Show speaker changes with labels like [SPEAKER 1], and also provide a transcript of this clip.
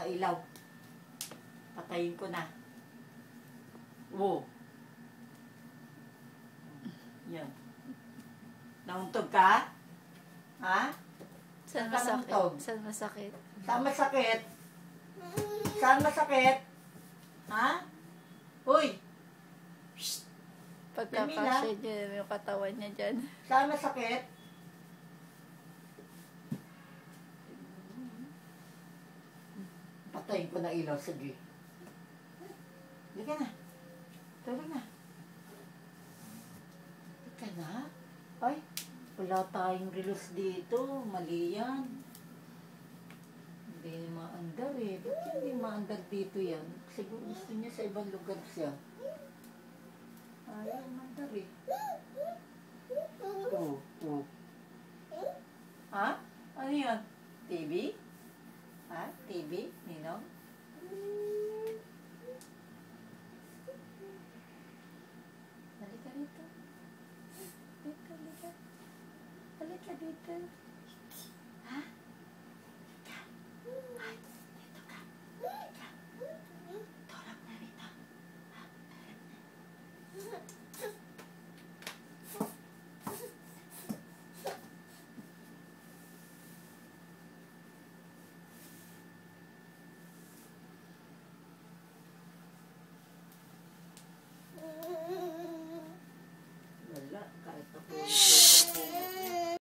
[SPEAKER 1] sa ilaw. Patayin ko na. Wow. Yan. Nauntog ka? Ha?
[SPEAKER 2] Saan
[SPEAKER 1] ka
[SPEAKER 2] masakit?
[SPEAKER 1] nauntog?
[SPEAKER 2] Saan masakit?
[SPEAKER 1] Saan masakit? Saan masakit? Ha? Uy! Shhh!
[SPEAKER 2] Pagkakasya niya, yung katawan niya dyan.
[SPEAKER 1] Saan masakit? Patayin ko na ilaw. Sige. Hindi ka na. Tulog na. Hindi ka na. Ay, wala tayong relos dito. Mali yan. Hindi maandar eh. Ba't hindi maandar dito yan? Siguro gusto niya sa ibang lugar siya. Ayaw maandar eh. Oh. Ha? Ano yan? TV? Ha? TV? Ninong? Halika dito. Halika dito.